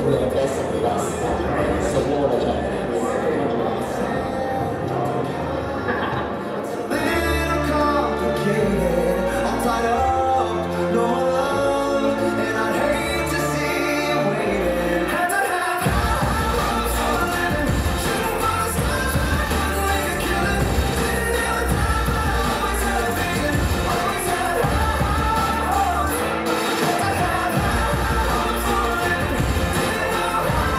real best of the best. So we want to jump in. Little complicated, I'm tied up, no more love, and I'd hate to see you waiting. Had to have hopes for a living, shooting for the stars, couldn't make a killing. Didn't have a time, but I always had a vision, always had hopes. Had to have hopes for a living, didn't know how,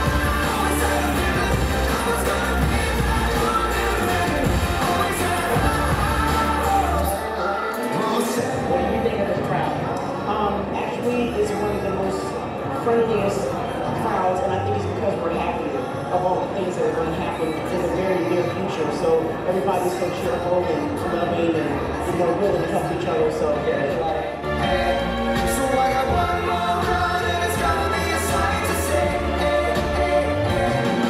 always had a feeling I was gonna be that one in a million. Always had What do you think of the crowd? Actually, it's one of the most friendliest crowds, and I think it's because we're happy of all the things that are going to happen in the very near future. So everybody's so cheerful and loving and willing to help each other. So there's a lot of. So I got one more run and it's gonna be a sight to see.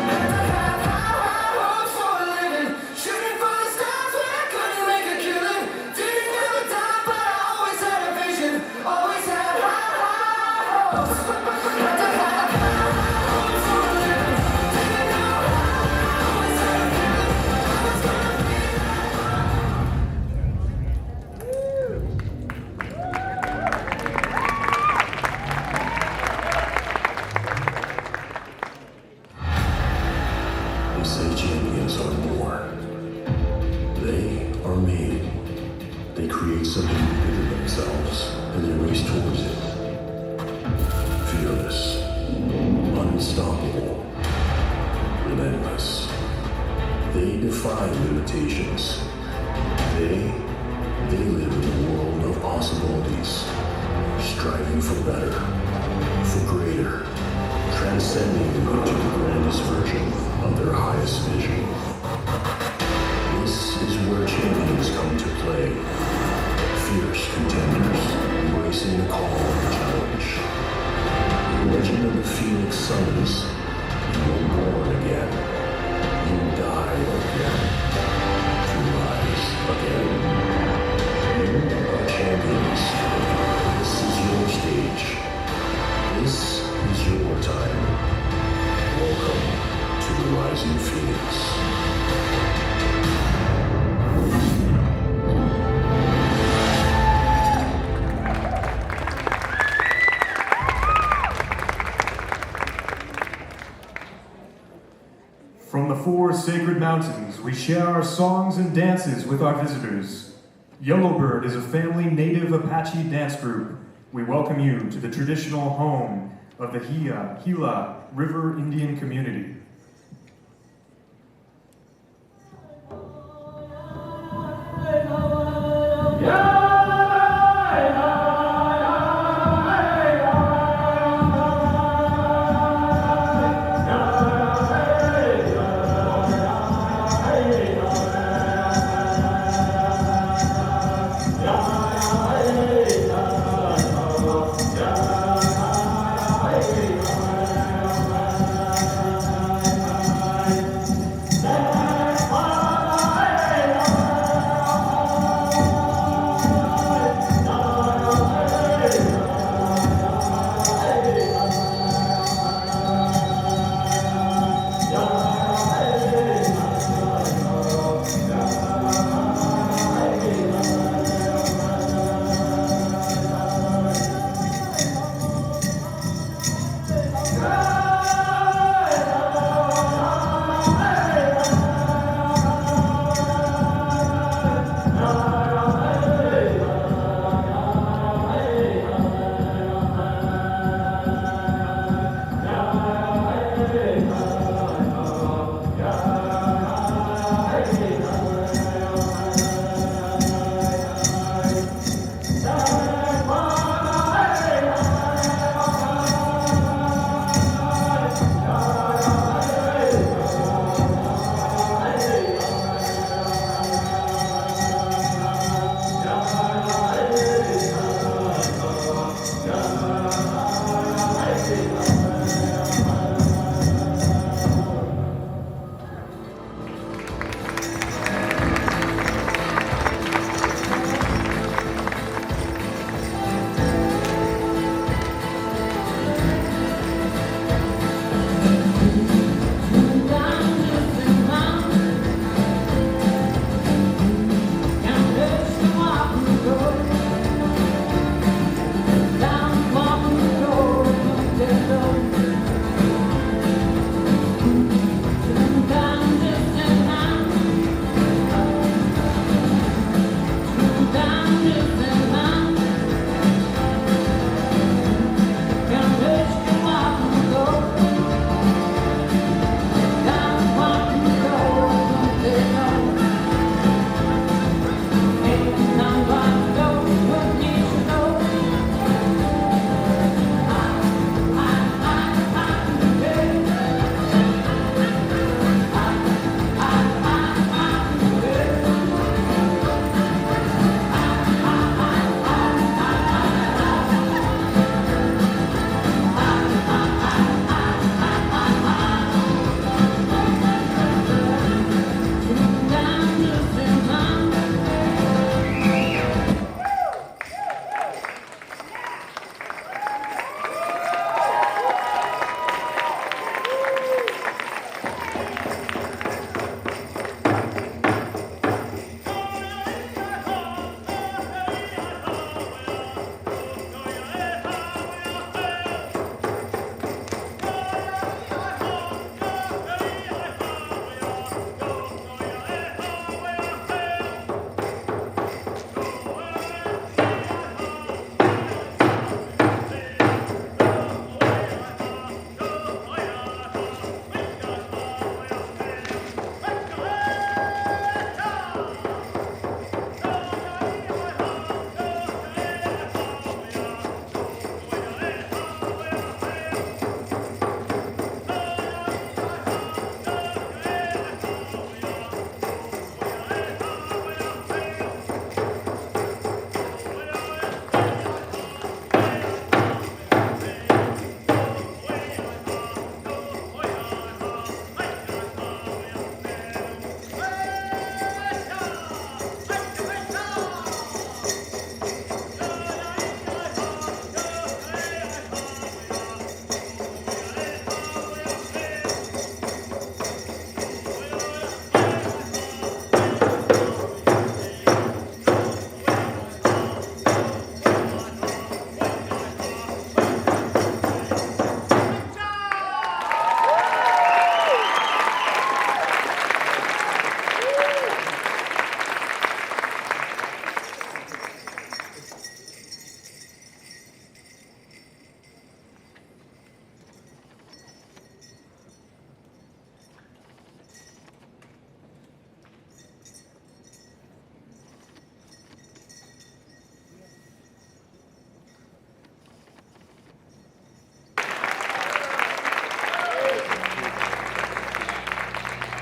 Had to have high hopes for a living, shooting for the stars when I couldn't make a killing. Didn't have a dime, but I always had a vision, always had high hopes. Had to have high hopes for a living, didn't know how, always had a feeling I was gonna be They say champions are born. They are made. They create something bigger than themselves, and they race towards it. Fearless, unstoppable, relentless. They defy limitations. They live in a world of possibilities, striving for better, for greater, transcending into the grandest version of their highest vision. This is where champions come to play. Fierce contenders, embracing the call of the challenge. The legend of the Phoenix Suns, you're born again. You die again. To rise again. You are champions. This is your stage. This is your time. Welcome to the Rising Phoenix. From the 4 sacred mountains, we share our songs and dances with our visitors. Yellowbird is a family native Apache dance group. We welcome you to the traditional home of the Gila River Indian community.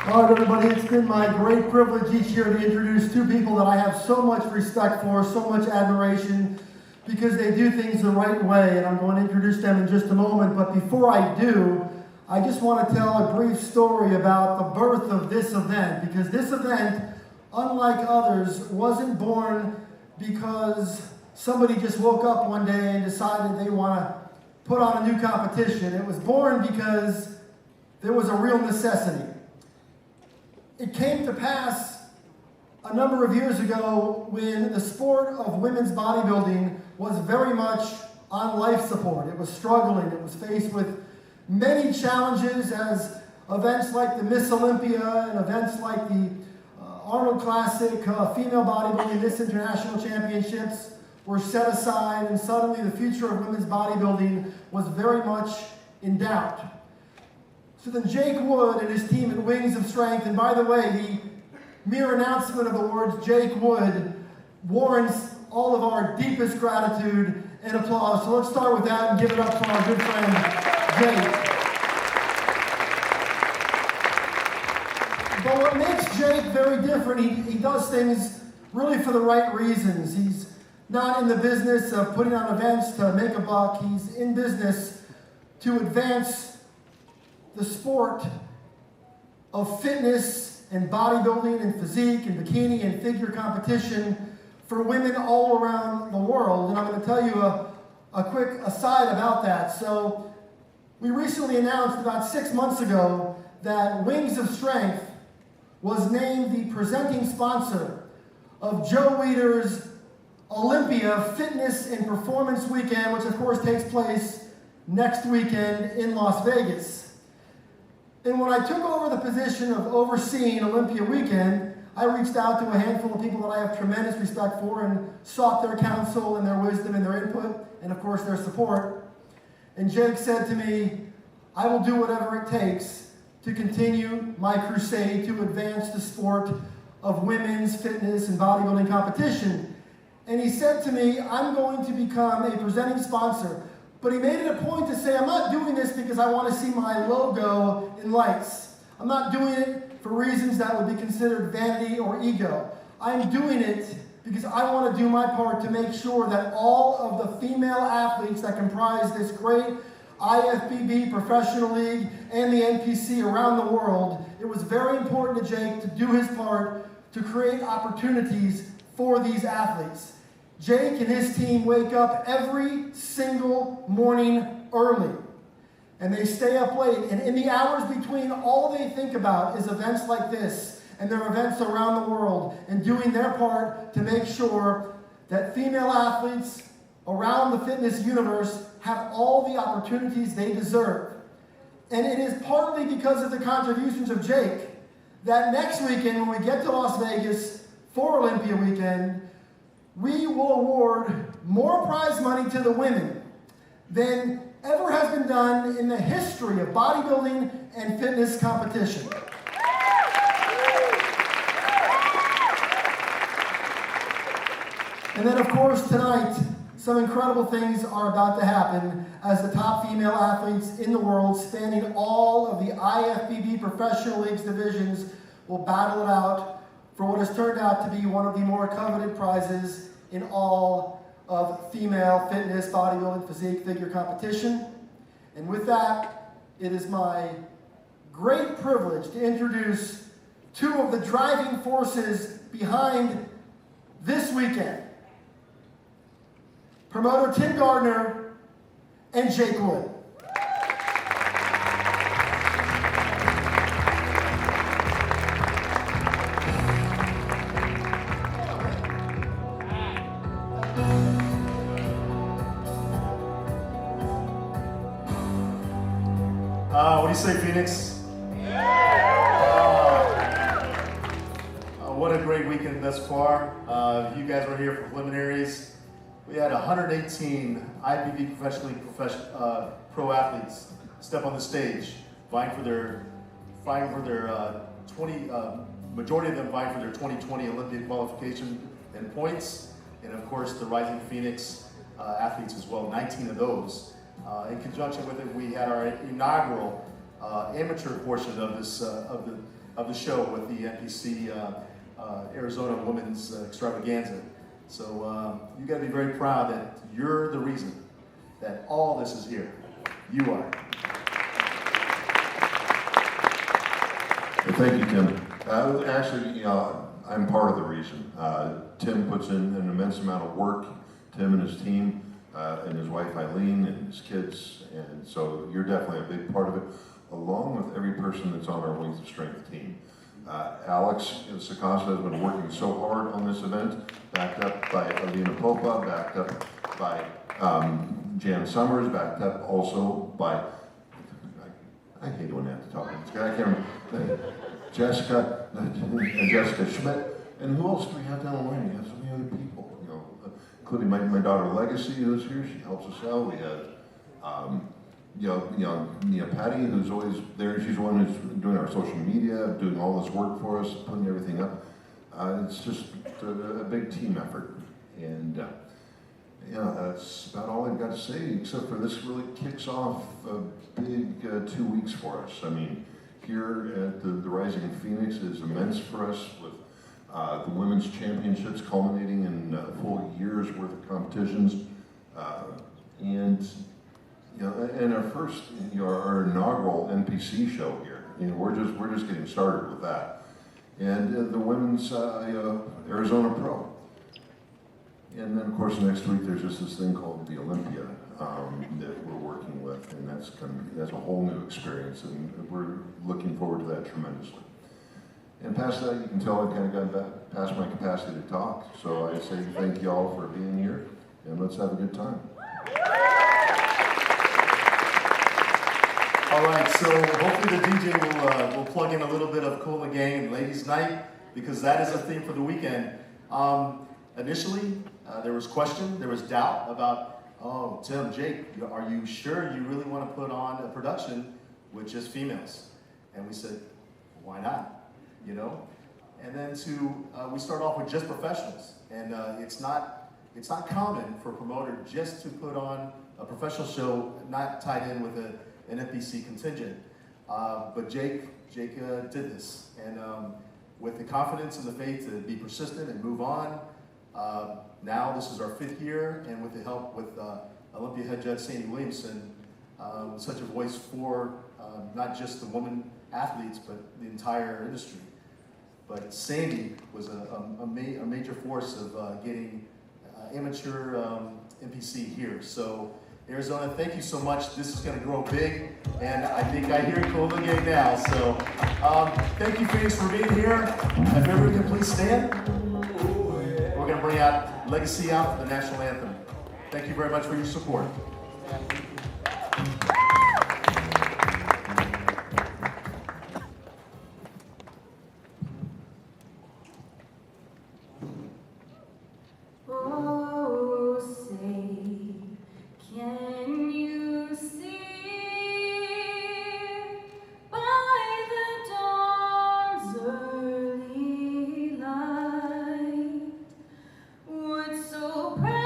All right, everybody, it's been my great privilege each year to introduce two people that I have so much respect for, so much admiration, because they do things the right way, and I'm going to introduce them in just a moment. But before I do, I just want to tell a brief story about the birth of this event, because this event, unlike others, wasn't born because somebody just woke up one day and decided they want to put on a new competition. It was born because there was a real necessity. It came to pass a number of years ago when the sport of women's bodybuilding was very much on life support. It was struggling. It was faced with many challenges as events like the Miss Olympia and events like the Arnold Classic, female bodybuilding, Miss International Championships were set aside, and suddenly the future of women's bodybuilding was very much in doubt. So then Jake Wood and his team at Wings of Strength, and by the way, the mere announcement of the words Jake Wood warrants all of our deepest gratitude and applause. So let's start with that and give it up to our good friend, Jake. But what makes Jake very different, he does things really for the right reasons. He's not in the business of putting on events to make a buck. He's in business to advance the sport of fitness and bodybuilding and physique and bikini and figure competition for women all around the world. And I'm going to tell you a quick aside about that. So we recently announced about 6 months ago that Wings of Strength was named the presenting sponsor of Joe Weider's Olympia Fitness and Performance Weekend, which of course takes place next weekend in Las Vegas. And when I took over the position of overseeing Olympia Weekend, I reached out to a handful of people that I have tremendous respect for and sought their counsel and their wisdom and their input, and of course their support. And Jake said to me, I will do whatever it takes to continue my crusade to advance the sport of women's fitness and bodybuilding competition. And he said to me, I'm going to become a presenting sponsor. But he made it a point to say, I'm not doing this because I want to see my logo in lights. I'm not doing it for reasons that would be considered vanity or ego. I'm doing it because I want to do my part to make sure that all of the female athletes that comprise this great Ifbb professional league and the NPC around the world, it was very important to Jake to do his part to create opportunities for these athletes. Jake and his team wake up every single morning early, and they stay up late, and in the hours between, all they think about is events like this and their events around the world, and doing their part to make sure that female athletes around the fitness universe have all the opportunities they deserve. And it is partly because of the contributions of Jake that next weekend, when we get to Las Vegas for Olympia Weekend, we will award more prize money to the women than ever has been done in the history of bodybuilding and fitness competition. And then, of course, tonight, some incredible things are about to happen as the top female athletes in the world, spanning all of the IFBB Professional Leagues divisions, will battle it out for what has turned out to be one of the more coveted prizes in all of female fitness, bodybuilding, physique, figure competition. And with that, it is my great privilege to introduce two of the driving forces behind this weekend. Promoter Tim Gardner and Jake Wood. What do you say, Phoenix? What a great weekend thus far. You guys were here for preliminaries. We had 118 IFBB Professional League pro athletes step on the stage, vying for their 20. Majority of them vying for their 2020 Olympic qualification and points, and of course the Rising Phoenix athletes as well. 19 of those. In conjunction with it, we had our inaugural amateur portion of this of the show with the NPC Arizona Women's Extravaganza. So you got to be very proud that you're the reason that all this is here. You are. Well, thank you, Tim. Actually, I'm part of the reason. Tim puts in an immense amount of work, Tim and his team, and his wife Eileen and his kids, and so you're definitely a big part of it, along with every person that's on our Wings of Strength team. Alex Sacasa has been working so hard on this event, backed up by Alina Popa, backed up by Jan Summers, backed up also by, I hate when I have to talk about this guy, I can't remember, Jessica Schmidt, and who else do we have down the line? We have so many other people, you know, including my daughter Legacy, who's here. She helps us out. We have, Nia Patty, who's always there. She's the one who's doing our social media, doing all this work for us, putting everything up. It's just a big team effort, and that's about all I've got to say. Except for this really kicks off a big 2 weeks for us. I mean, here at the Rising Phoenix is immense for us with the women's championships culminating in a full year's worth of competitions, and our first, our inaugural NPC show here. We're just getting started with that, and the women's Arizona Pro, and then of course next week there's just this thing called the Olympia that we're working with, and that's a whole new experience, and we're looking forward to that tremendously. And past that, you can tell I've kind of gotten back past my capacity to talk. So I say thank you all for being here, and let's have a good time. All right, so hopefully the DJ will plug in a little bit of Cool in the Gang and Ladies Night, because that is a theme for the weekend. Initially, there was question, there was doubt about, oh, Tim, Jake, are you sure you really want to put on a production with just females? And we said, why not? And then we start off with just professionals, and it's not common for a promoter just to put on a professional show not tied in with an NPC contingent. But Jake did this, and with the confidence and the faith to be persistent and move on. Now this is our 5th year, and with the help with Olympia head judge Sandy Williamson, such a voice for not just the women athletes, but the entire industry. But Sandy was a major force of getting amateur NPC here. So Arizona, thank you so much. This is going to grow big, and I think I hear Cool in the Gang now. So thank you, Phoenix, for being here. If everyone can please stand. We're going to bring out Legacy out for the national anthem. Thank you very much for your support. Would so proudly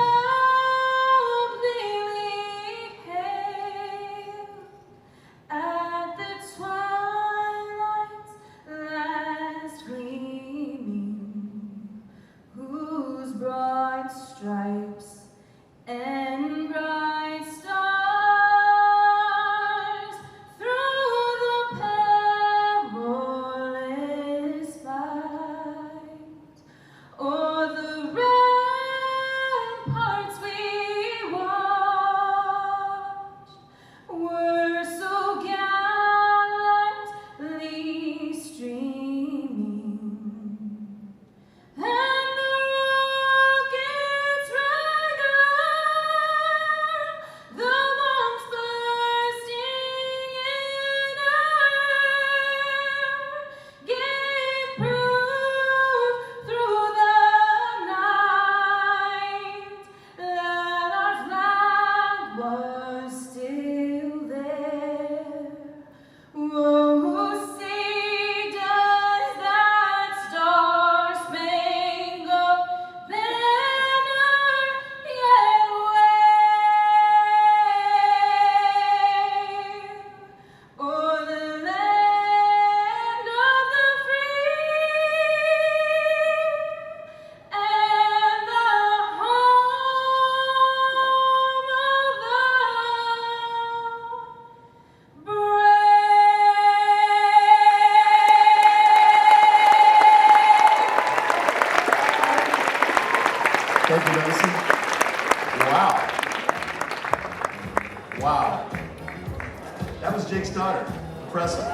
impressive.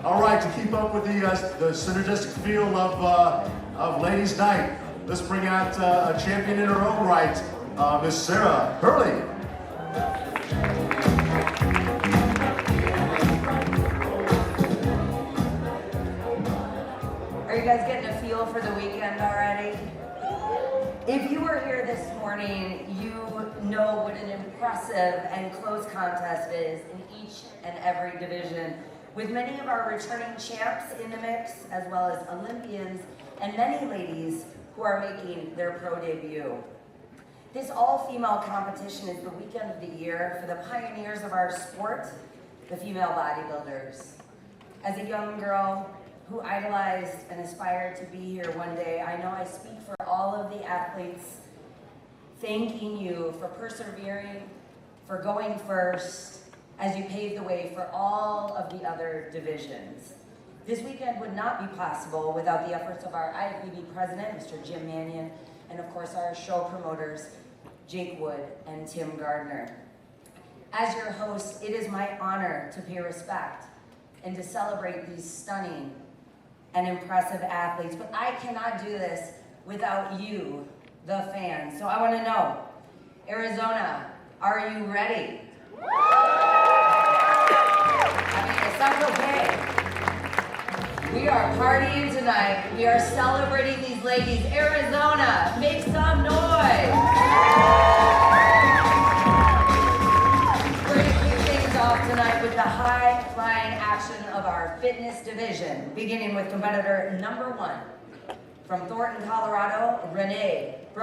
All right, to keep up with the synergistic feel of Ladies' Night, let's bring out a champion in her own right, Miss Sarah Hurley. Are you guys getting a feel for the weekend already? If you were here this morning, you know what an impressive and close contest it is in each and every division, with many of our returning champs in the mix, as well as Olympians and many ladies who are making their pro debut. This all-female competition is the weekend of the year for the pioneers of our sport, the female bodybuilders. As a young girl who idolized and aspired to be here one day, I know I speak for all of the athletes, thanking you for persevering, for going first, as you paved the way for all of the other divisions. This weekend would not be possible without the efforts of our Ifbb president, Mr. Jim Mannion, and of course our show promoters, Jake Wood and Tim Gardner. As your host, it is my honor to pay respect and to celebrate these stunning and impressive athletes, but I cannot do this without you, the fans. So I want to know, Arizona, are you ready? I mean, it sounds okay. We are partying tonight. We are celebrating these ladies. Arizona, make some noise. We're going to kick things off tonight with the high-flying action of our fitness division, beginning with competitor number 1 from Thornton, Colorado, Renee.